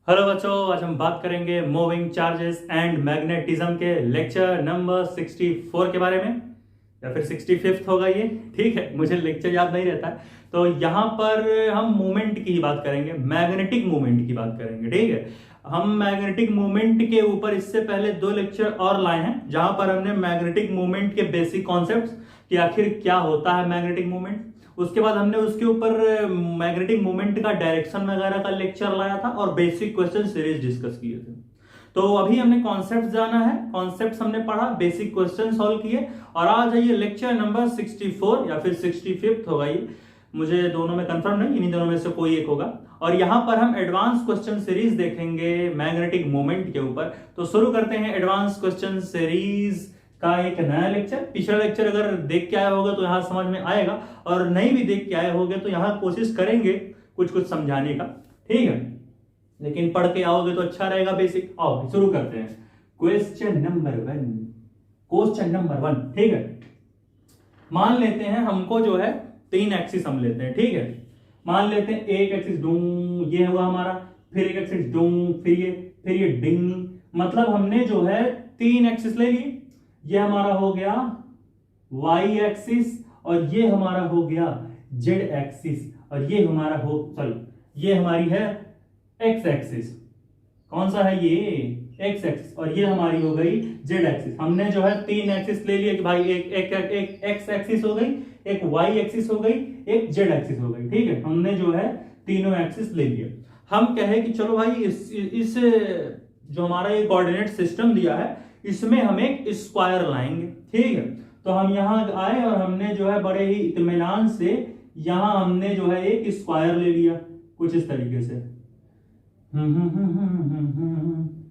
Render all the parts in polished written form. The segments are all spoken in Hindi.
हेलो बच्चों, आज हम बात करेंगे मूविंग चार्जेस एंड मैग्नेटिज्म के लेक्चर नंबर 64 के बारे में, या फिर 65th होगा ये। ठीक है, मुझे लेक्चर याद नहीं रहता है। तो यहाँ पर हम मूवमेंट की ही बात करेंगे, मैग्नेटिक मूवमेंट की बात करेंगे। ठीक है, हम मैग्नेटिक मूवमेंट के ऊपर इससे पहले 2 लेक्चर और लाए हैं, जहां पर हमने मैग्नेटिक मूवमेंट के बेसिक कॉन्सेप्ट्स कि आखिर क्या होता है मैग्नेटिक मूवमेंट। उसके बाद हमने उसके ऊपर मैग्नेटिक मूवमेंट का डायरेक्शन वगैरह का लेक्चर लाया था और बेसिक क्वेश्चन सीरीज डिस्कस किए थे। तो अभी हमने कॉन्सेप्ट जाना है, कॉन्सेप्ट्स हमने पढ़ा, बेसिक क्वेश्चन सॉल्व किए, और आ जाइए लेक्चर नंबर 64 या फिर 65th होगा ये, मुझे दोनों में कंफर्म नहीं, इन्हीं दोनों में से कोई एक होगा। और यहां पर हम एडवांस क्वेश्चन सीरीज देखेंगे मैग्नेटिक मूवमेंट के ऊपर। तो शुरू करते हैं एडवांस क्वेश्चन सीरीज का एक नया लेक्चर। पिछला लेक्चर अगर देख के आया होगा तो यहाँ समझ में आएगा, और नहीं भी देख के आए होगे तो यहाँ कोशिश करेंगे कुछ कुछ समझाने का। ठीक है, लेकिन पढ़ के आओगे तो अच्छा रहेगा बेसिक। आओ शुरू करते हैं। Question number 1। ठीक है, मान लेते हैं हमको जो है 3 एक्सिस हम लेते हैं। ठीक है, मान लेते हैं एक एक्सिस डूं, ये हुआ हमारा, फिर एक एक्सिस डूं, फिर ये डिंग, मतलब हमने जो है 3 एक्सिस ले ली। ये हमारा हो गया y एक्सिस, और ये हमारा हो गया z एक्सिस, और ये हमारा ये हमारी है x एक्सिस। कौन सा है ये? x एक्सिस, और ये हमारी हो गई z एक्सिस। हमने जो है 3 एक्सिस ले लिए कि भाई एक x एक्सिस हो गई, एक y एक्सिस हो गई, एक z एक्सिस हो गई। ठीक है, हमने जो है तीनों एक्सिस ले लिए। हम कहे कि चलो भाई इस जो हमारा ये कोऑर्डिनेट सिस्टम दिया है, इसमें हम एक स्क्वायर लाएंगे। ठीक है, तो हम यहां आए और हमने जो है बड़े ही इत्मीनान से यहां हमने जो है एक स्क्वायर ले लिया, कुछ इस तरीके से।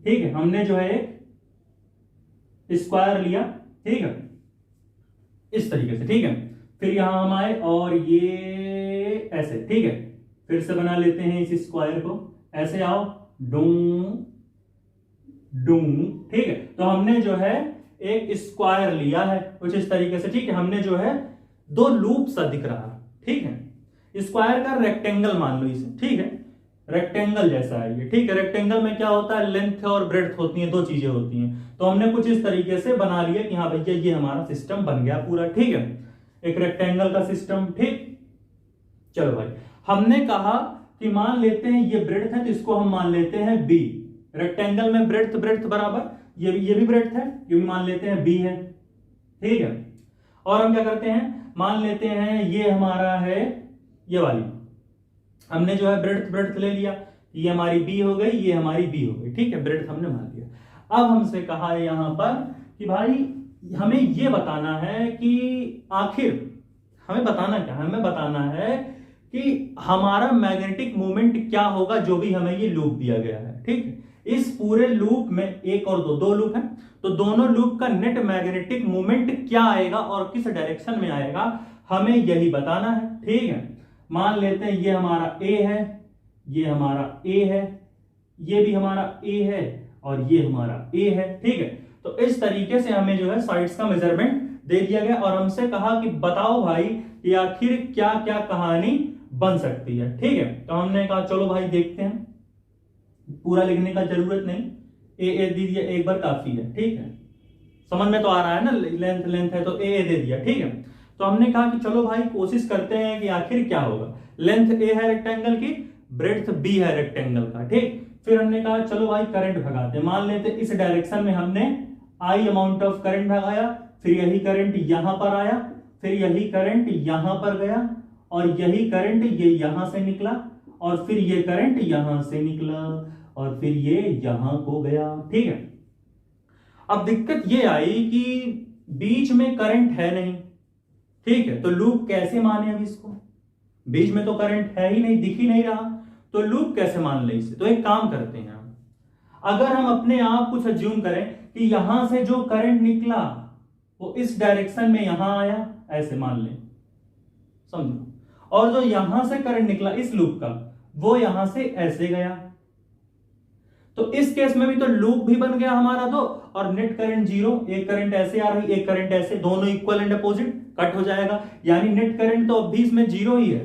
ठीक है, हमने जो है एक स्क्वायर लिया। ठीक है, इस तरीके से। ठीक है, फिर यहां हम आए और ये ऐसे। ठीक है, फिर से बना लेते हैं इस स्क्वायर को, ऐसे आओ, डूं डूं। ठीक है, तो हमने जो है एक स्क्वायर लिया है कुछ इस तरीके से। ठीक है, हमने जो है 2 लूप सा दिख रहा है। ठीक है, स्क्वायर का रेक्टेंगल मान लो इसे। ठीक है, रेक्टेंगल जैसा है ये। ठीक है, रेक्टेंगल में क्या होता है, लेंथ और ब्रेड्थ होती है, 2 चीजें होती हैं। तो हमने कुछ इस तरीके से बना लिया कि हाँ भैया ये हमारा सिस्टम बन गया पूरा। ठीक है, एक रेक्टेंगल का सिस्टम। ठीक, चलो भाई, हमने कहा कि मान लेते हैं ये ब्रेड्थ है, तो इसको हम मान लेते हैं बी। रेक्टेंगल में ब्रेड्थ बराबर ये भी ब्रेड्थ है, ये भी मान लेते हैं बी है। ठीक है, और हम क्या करते हैं, मान लेते हैं ये हमारा है ये वाली, हमने जो है ब्रेड्थ ले लिया, ये हमारी बी हो गई, ये हमारी बी हो गई। ठीक है, ब्रेड्थ हमने मान लिया। अब हमसे कहा है यहां पर कि भाई हमें ये बताना है कि आखिर हमें बताना क्या है, हमें बताना है कि हमारा मैग्नेटिक मूवमेंट क्या होगा जो भी हमें ये लूप दिया गया है। ठीक है, इस पूरे लूप में एक और दो लूप हैं, तो दोनों लूप का नेट मैग्नेटिक मूवमेंट क्या आएगा और किस डायरेक्शन में आएगा, हमें यही बताना है। ठीक है, मान लेते हैं ये हमारा A है, ये हमारा A है, ये भी हमारा A है, और ये हमारा A है। ठीक है, तो इस तरीके से हमें जो है साइड्स का मेजरमेंट दे दिया गया, और हमसे कहा कि बताओ भाई कि आखिर क्या क्या कहानी बन सकती है। ठीक है, तो हमने कहा चलो भाई देखते हैं, पूरा लिखने का जरूरत नहीं, ए दे दिया एक बार काफी है। ठीक है, समझ में तो आ रहा है ना, लेंथ है तो ए दे दिया। ठीक है, तो हमने कहा कि चलो भाई कोशिश करते हैं कि आखिर क्या होगा। लेंथ ए है रेक्टेंगल की, ब्रेड्थ बी है रेक्टेंगल का। ठीक, फिर हमने कहा चलो भाई करंट भगाते, मान लेते इस डायरेक्शन में हमने आई अमाउंट ऑफ करंट भगाया, फिर यही करंट यहां पर आया, फिर यही करंट यहां पर गया, और यही करंट ये यहां से निकला, और फिर ये करंट यहां से निकला, और फिर ये यहां को गया। ठीक है, अब दिक्कत ये आई कि बीच में करंट है नहीं। ठीक है, तो लूप कैसे माने अब इसको, बीच में तो करंट है ही नहीं, दिख ही नहीं रहा, तो लूप कैसे मान ले इसे। तो एक काम करते हैं हम, अगर हम अपने आप कुछ अज्यूम करें कि यहां से जो करंट निकला वो इस डायरेक्शन में यहां आया, ऐसे मान लें, समझो, और जो यहां से करंट निकला इस लूप का वो यहां से ऐसे गया, तो इस केस में भी तो लूप भी बन गया हमारा दो, और नेट करंट 0, एक करंट ऐसे आ रही, एक करंट ऐसे, दोनों इक्वल एंड अपोजिट, कट हो जाएगा, यानी नेट करंट तो अब भी इसमें 0 ही है।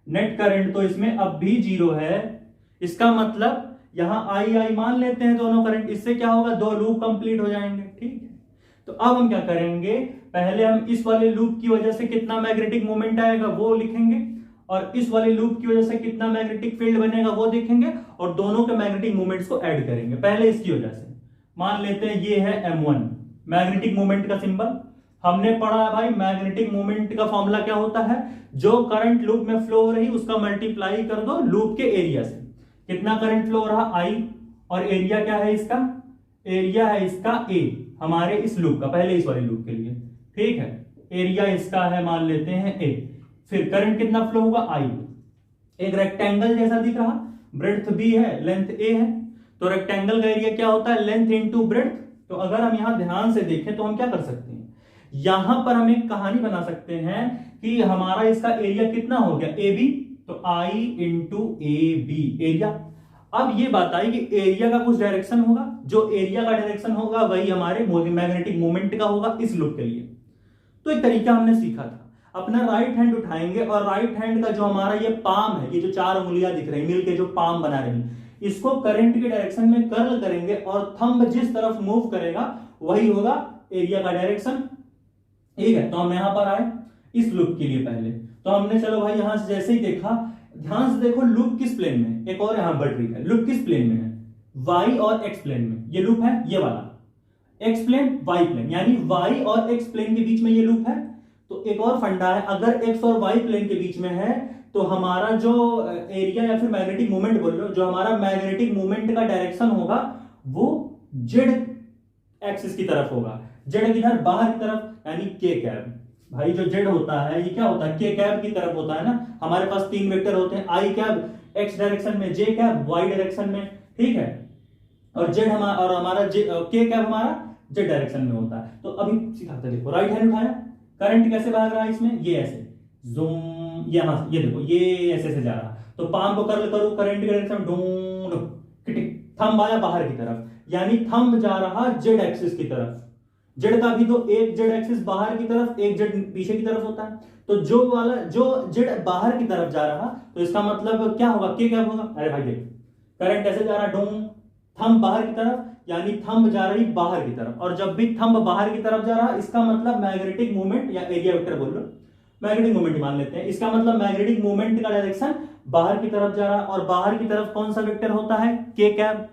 नेट करंट तो इसमें अब भी 0 है। इसका मतलब यहां आई आई मान लेते हैं दोनों करंट, इससे क्या होगा, दो लूप कंप्लीट हो जाएंगे। ठीक है, तो अब हम क्या करेंगे, पहले हम इस वाले लूप की वजह से कितना मैग्नेटिक मोमेंट आएगा वो लिखेंगे, और इस वाले लूप की वजह से कितना मैग्नेटिक फील्ड बनेगा वो देखेंगे, और दोनों के मैग्नेटिक मोमेंट्स को ऐड करेंगे। पहले इसकी वजह से मान लेते हैं ये है M1 मैग्नेटिक मोमेंट का सिंबल। हमने पढ़ा है भाई मैग्नेटिक मोमेंट का फॉर्मूला क्या होता है, जो करंट लूप में फ्लो हो रही उसका मल्टीप्लाई कर दो लूप के एरिया से। कितना करंट फ्लो हो रहा I, और एरिया क्या है इसका, एरिया है इसका A हमारे इस लूप का, पहले इस वाले लूप के लिए। ठीक है, एरिया इसका है मान लेते हैं A। फिर करंट कितना फ्लो होगा I, एक रेक्टेंगल जैसा दिख रहा, ब्रेड्थ B है, लेंथ A है, तो रेक्टेंगल का एरिया क्या होता है, लेंथ इंटू ब्रेड्थ। तो अगर हम यहां ध्यान से देखें तो हम क्या कर सकते हैं, यहां पर हम एक कहानी बना सकते हैं कि हमारा इसका एरिया कितना हो गया AB, तो I इंटू AB एरिया। अब ये बात आई कि एरिया का कुछ डायरेक्शन होगा, जो एरिया का डायरेक्शन होगा वही हमारे मैग्नेटिक मोमेंट का होगा इस लूप के लिए। तो एक तरीका हमने सीखा था, अपना राइट हैंड उठाएंगे और राइट हैंड का जो हमारा ये पाम है, ये जो चार उंगलियां दिख रही मिलके जो पाम बना रही, इसको करंट के डायरेक्शन में कर्ल करेंगे और थंब जिस तरफ मूव करेगा वही होगा एरिया का डायरेक्शन। ठीक है, तो हम यहां पर आए इस लूप के लिए पहले, तो हमने चलो भाई यहां से जैसे ही देखा, ध्यान से देखो लूप किस प्लेन में, एक और यहां बढ़ रही है, लूप किस प्लेन में है, y और x प्लेन में। ये लूप है ये वाला, x प्लेन y प्लेन, यानी y और x प्लेन के बीच में ये लूप है। तो एक और फंडा है, अगर x और y प्लेन के बीच में है तो हमारा जो एरिया या फिर मैग्नेटिक मोमेंट बोल लो, जो हमारा मैग्नेटिक मोमेंट का डायरेक्शन होगा वो z एक्सिस की तरफ होगा, z किधर, बाहर की तरफ, यानी k कैप। भाई जो z होता है ये क्या होता है, k कैप की तरफ होता है ना। हमारे पास तीन वेक्टर होते हैं, i कैप x डायरेक्शन में, j कैप y डायरेक्शन में। ठीक है, और z हमारा k कैप हमारा z डायरेक्शन में होता है। तो अभी सिखाते देखो, राइट हैंड उठाया, करंट कैसे भाग रहा है इसमें, ये ऐसे जूम, यहां ये देखो ये ऐसे से जा रहा, तो पाम को कर्ल करो करंट के डायरेक्शन, डूम, थंब आया बाहर की तरफ, यानी थंब जा रहा z एक्सिस की तरफ। जेड का भी तो एक जेड एक्सिस बाहर की तरफ, एक जेड पीछे की तरफ होता है, तो जो जेड बाहर की तरफ जा रहा, तो इसका मतलब क्या होगा, क्या होगा, अरे भाई देख करंट ऐसे जा रहा, डूम, थंब बाहर की तरफ, यानी थंब जा रही बाहर की तरफ, और जब भी थंब बाहर की तरफ जा रहा इसका मतलब मैग्नेटिक मोमेंट या एरिया वेक्टर बोल लो, मैग्नेटिक मोमेंट मान लेते हैं, इसका मतलब मैग्नेटिक मोमेंट का डायरेक्शन बाहर की तरफ जा रहा, और बाहर की तरफ कौन सा वेक्टर होता है, के कैप,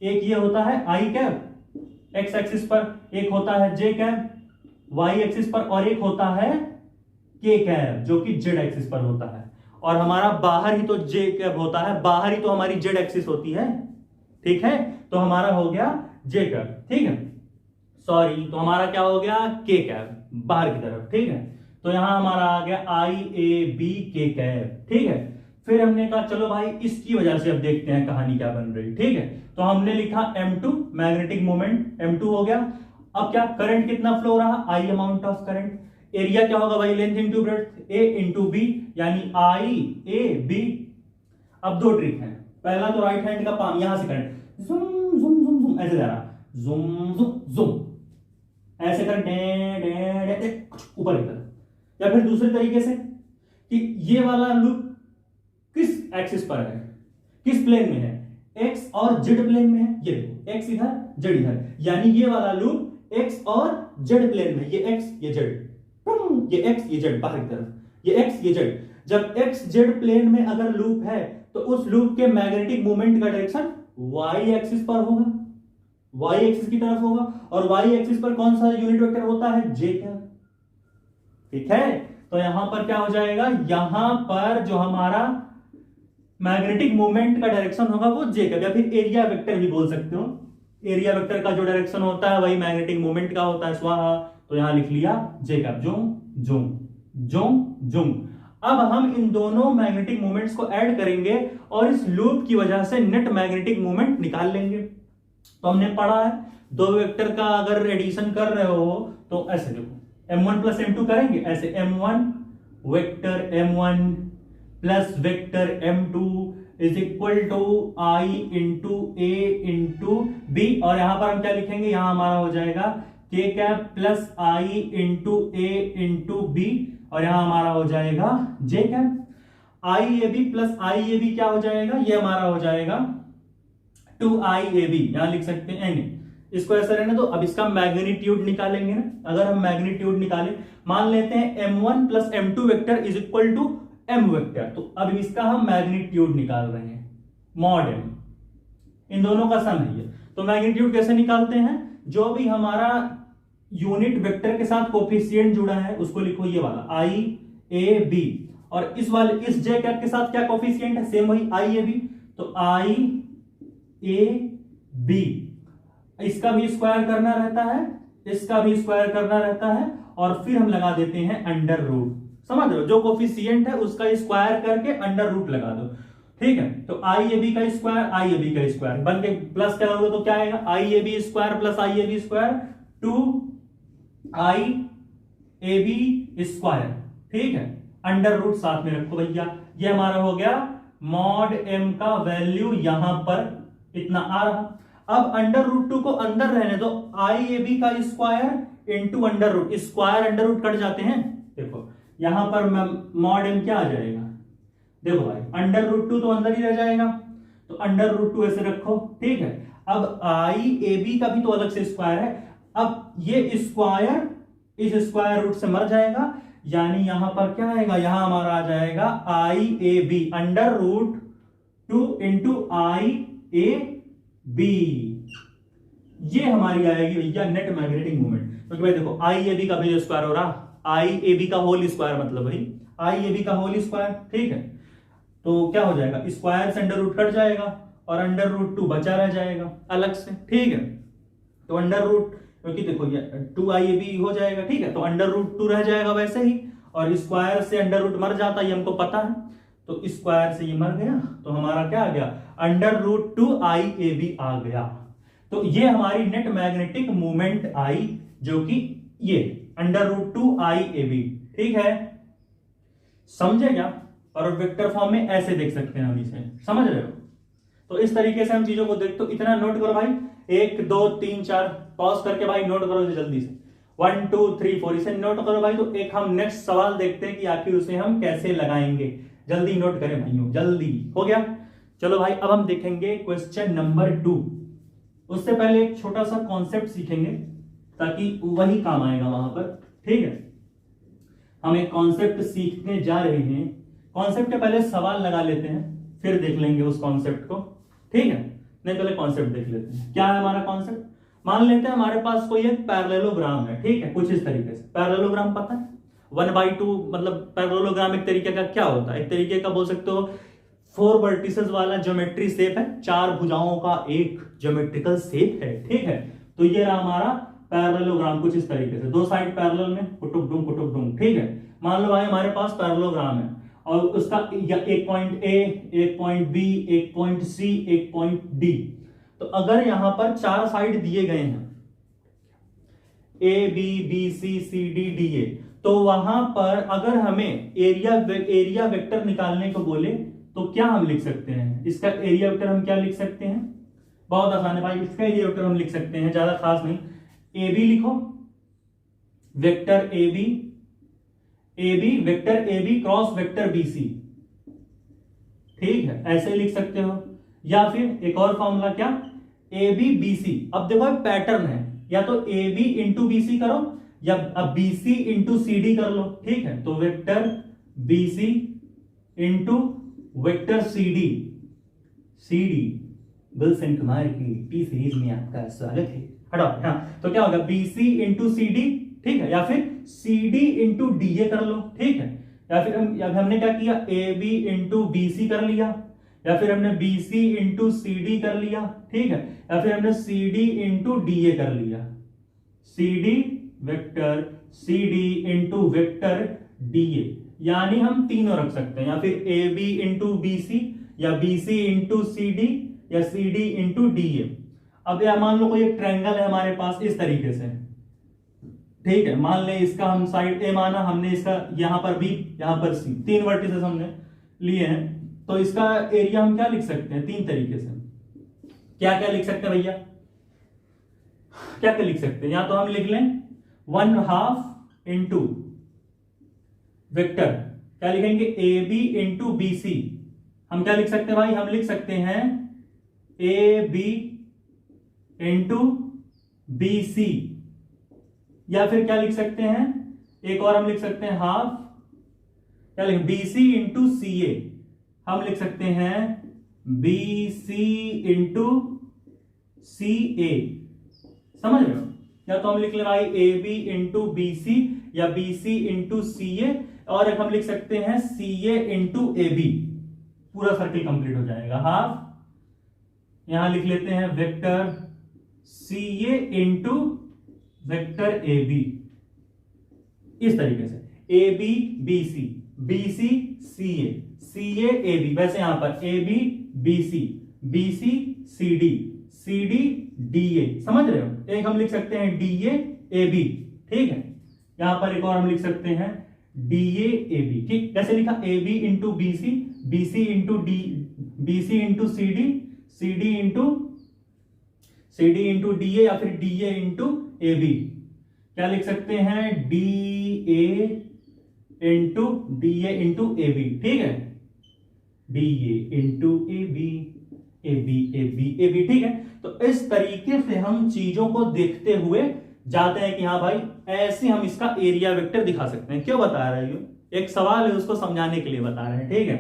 एक ये होता है आई कैप एक्स एक्सिस पर, एक होता है जे कैप वाई एक्सिस पर, और एक होता है के कैप जो कि जेड एक्सिस पर होता है। और हमारा बाहर ही तो जे कैप होता है, बाहर ही तो हमारी जेड एक्सिस होती है। ठीक है, तो हमारा हो गया जे कैप, ठीक है, सॉरी, तो हमारा क्या हो गया, के कैप बाहर की तरफ। ठीक है, तो यहां हमारा आ गया आई ए बी के कैप। ठीक है, फिर हमने कहा चलो भाई इसकी वजह से अब देखते हैं कहानी क्या बन रही। ठीक है, तो हमने लिखा M2 मैग्नेटिक मोमेंट, M2 हो गया। अब क्या, करंट कितना फ्लो रहा, I amount of current, area क्या होगा भाई, length into breadth, A into B, यानी I A B। अब दो ट्रिक है, पहला तो राइट हैंड का पाम, यहां से करंट जुम जुम जुम जुम ऐसे जा रहा, जुम जुम जुम ऐसे कर ऊपर की तरफ, या फिर दूसरे तरीके से कि ये वाला लूप किस एक्सिस पर है, किस प्लेन में है, एक्स और जेड प्लेन में है। ये देखो एक्स इधर जेड इधर, यानी ये वाला लूप एक्स और जेड प्लेन में, ये एक्स ये जेड, ये एक्स ये जेड बाहर की तरफ, ये एक्स ये जेड। जब एक्स जेड प्लेन में अगर लूप है तो उस लूप के मैग्नेटिक मोमेंट का डायरेक्शन वाई एक्सिस पर होगा, वाई एक्सिस की तरफ होगा, और वाई एक्सिस पर कौन सा यूनिट वेक्टर होता है, जे कैप। ठीक है, तो यहां पर क्या हो जाएगा, यहां पर जो हमारा मैग्नेटिक मोमेंट का डायरेक्शन होगा वो जे कैप, या फिर एरिया वेक्टर भी बोल सकते हो। एरिया वेक्टर का जो डायरेक्शन होता है वही मैग्नेटिक मोमेंट का होता है, स्वाहा। तो यहां लिख लिया J cap, zoom zoom zoom zoom. अब हम इन दोनों मैग्नेटिक मोमेंट्स को ऐड करेंगे और इस लूप की वजह से नेट मैग्नेटिक मोमेंट निकाल लेंगे। तो हमने पढ़ा है दो वेक्टर का अगर एडिशन कर रहे हो तो ऐसे देखो m1 प्लस m2 करेंगे, ऐसे m1 vector m1 plus vector m2 is equal to i into a into b। और यहां पर हम क्या लिखेंगे, यहां हमारा हो जाएगा k cap plus i into a into b, और यहां हमारा हो जाएगा j cap. i a b plus i a b क्या हो जाएगा, ये हमारा हो जाएगा 2IAB यहां लिख सकते हैं, इसको ऐसा रहने दो। अब इसका मैग्नीट्यूड निकालेंगे ना, अगर हम मैग्नीट्यूड निकालें, मान लेते हैं m1 plus m2 vector is equal to m vector, तो अब इसका हम मैग्नीट्यूड निकाल रहे हैं, मॉड m, इन दोनों का सम है ये। तो मैग्नीट्यूड कैसे निकालते हैं, जो भी हमारा यूनिट वेक्टर के साथ कोफिशिएंट जुड़ा है उसको लिखो ये वाला IAB, और इस वाले इस जे कैप के साथ क्या कोफिशिएंट है, सेम वही IAB, तो IAB, इसका भी स्क्वायर करना रहता है, इसका भी स्क्वायर करना रहता है, और फिर हम लगा देते हैं अंडर रूट, समझ रहे हो, जो कोफिशिएंट है उसका स्क्वायर करके अंडर रूट लगा दो, ठीक है। तो IAB का स्क्वायर बन के प्लस क्या होगा, तो क्या आएगा, IAB square plus IAB square 2IAB square, ठीक है, अंडर रूट साथ में रखो भैया। ये हमारा हो गया मॉड m का वैल्यू, यहां पर इतना आ रहा। अब अंडर रूट 2 को अंदर रहने दो, IAB का square into under root, square under root cut जाते हैं, देखो यहां पर मॉड m क्या आ जाएगा, देखो भाई अंडर रूट 2 तो अंदर ही रह जाएगा, तो अंडर रूट 2 ऐसे रखो, ठीक है। अब IAB का भी तो अलग से स्क्वायर है, अब ये स्क्वायर इस स्क्वायर रूट से मर जाएगा, यानी यहां पर क्या आएगा, यहां हमारा आ जाएगा IAB under root 2 into IAB, ये हमारी आएगी भैया नेट मैग्नेटिक मोमेंट। क्योंकि भाई देखो IAB का भी स्क्वायर हो रहा, IAB का होल स्क्वायर मतलब भाई IAB का होल स्क्वायर, ठीक है। तो क्या हो जाएगा, स्क्वायर से अंडर रूट कट जाएगा और अंडर रूट 2 बचा रह जाएगा अलग से, ठीक है। तो अंडर रूट, क्योंकि देखो ये 2IAB हो जाएगा, ठीक है, तो अंडर रूट 2 रह जाएगा वैसे ही, और स्क्वायर से अंडर रूट मर जाता, ये हमको पता है, तो स्क्वायर से ये मर गया, तो हमारा क्या आ गया, अंडर रूट 2IAB आ गया। तो ये हमारी नेट मैग्नेटिक मूवमेंट आई, जो कि ये अंडर रूट 2IAB, ठीक है, समझे क्या। और वेक्टर फॉर्म में ऐसे देख सकते हैं हम इसे, समझ रहे हो। तो इस तरीके से हम चीजों को देख, तो इतना नोट करो भाई, 1 2 3 4 पॉज करके भाई नोट करो इसे जल्दी से, 1 2 3 4 इसे नोट करो भाई। तो एक हम नेक्स्ट सवाल देखते हैं कि आखिर उसे हम कैसे लगाएंगे, जल्दी नोट करें भाइयों, जल्दी हो गया। चलो भाई अब हम देखेंगे क्वेश्चन नंबर 2। उससे पहले एक छोटा सा कॉन्सेप्ट सीखेंगे ताकि वही काम आएगा वहां पर, ठीक है। हम एक कॉन्सेप्ट सीखने जा रहे हैं, कॉन्सेप्ट के पहले सवाल लगा लेते हैं, फिर देख लेंगे उस कॉन्सेप्ट को, ठीक है। नहीं पहले कॉन्सेप्ट देख लेते हैं, क्या है हमारा कॉन्सेप्ट। मान लेते हैं हमारे पास कोई एक पैरेललोग्राम है, ठीक है, कुछ इस तरीके से। पैरेललोग्राम पता है 1/2, मतलब पैरेललोग्राम एक तरीके का क्या होता है, एक तरीके का बोल सकते हो 4 वर्टिसेस वाला ज्योमेट्री शेप है, 4 भुजाओं का एक ज्योमेट्रिकल शेप है, ठीक है। तो ये रहा हमारा पैरेललोग्राम कुछ इस तरीके से, 2 साइड पैरेलल में कुटुक डुम, ठीक है। मान लो भाई हमारे पास पैरेललोग्राम है और उसका एक पॉइंट A, एक पॉइंट B, एक पॉइंट C, एक पॉइंट D। तो अगर यहां पर 4 साइड दिए गए हैं A B B C C D D A, तो वहां पर अगर हमें एरिया वेक्टर निकालने को बोले तो क्या हम लिख सकते हैं, इसका एरिया वेक्टर हम क्या लिख सकते हैं, बहुत आसान है भाई, इसका एरिया वेक्टर हम लिख सकते हैं, ज्यादा खास नहीं। AB लिखो, vector AB vector AB cross vector BC, ठीक है, ऐसे लिख सकते हो। या फिर एक और फॉर्मूला क्या, AB BC। अब देखो पैटर्न है, या तो AB इंटू BC करो या अब BC इंटू CD कर लो, ठीक है। तो vector BC into vector CD Gulshan Kumar की टी सीरीज में आपका स्वागत है, हटाओ, हाँ। तो क्या होगा, BC इंटू CD, ठीक है, या फिर CD इंटू DA कर लो, ठीक है। या फिर हमने क्या किया, AB इंटू BC कर लिया, या फिर हमने BC इंटू CD कर लिया, ठीक है, या फिर हमने CD इंटू DA कर लिया, CD vector CD into vector DA, यानी हम तीनों रख सकते हैं, या फिर AB इंटू BC, या BC इंटू CD, या CD इंटू DA। अब यह मान लो कोई एक ट्रायंगल है हमारे पास इस तरीके से, ठीक है, मान ले इसका हम साइड A माना, हमने इसका यहां पर B, यहां पर C, 3 वर्टिसेस हमने लिए हैं। तो इसका एरिया हम क्या लिख सकते हैं 3 तरीके से, क्या क्या लिख सकते हैं भैया, क्या क्या लिख सकते हैं, या तो हम लिख लें 1/2 इंटू वेक्टर, क्या लिखेंगे, AB इंटू BC। हम क्या लिख सकते हैं भाई, हम लिख सकते हैं A B into B C, या फिर क्या लिख सकते हैं, एक और हम लिख सकते हैं हाफ, क्या लिख, बी सी इंटू सी ए, हम लिख सकते हैं बी सी इंटू सी ए, समझ रहे हो? या तो हम लिख ले भाई A B into B C, या बी सी इंटू सी ए, और एक हम लिख सकते हैं C A into A B, पूरा सर्किल कंप्लीट हो जाएगा। हाफ, यहां लिख लेते हैं vector C A into vector A B, इस तरीके से A B B C, B C C A A B, वैसे यहां पर A B B C C D D A, समझ रहे हो? एक हम लिख सकते हैं डी ए बी, ठीक है। यहां पर एक और हम लिख सकते हैं डी ए बी, ठीक। कैसे लिखा, A B into B C into D, B C into C D into D A, या फिर D A into A B. क्या लिख सकते हैं, D A into A B, ठीक है, D A into A B, ठीक है। तो इस तरीके से हम चीजों को देखते हुए जाते हैं कि हाँ भाई ऐसे हम इसका एरिया वेक्टर दिखा सकते हैं। क्यों बता रहे हो, एक सवाल है, उसको समझाने के लिए बता रहे हैं, ठीक है।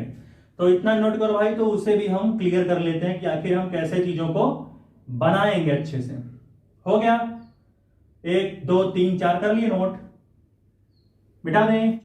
तो इतना नोट करो भाई, तो उसे भी हम क्लियर कर लेते हैं कि आखिर हम कैसे चीजों को बनाएंगे अच्छे से। हो गया, 1 2 3 4 कर लिए नोट, मिटा दें।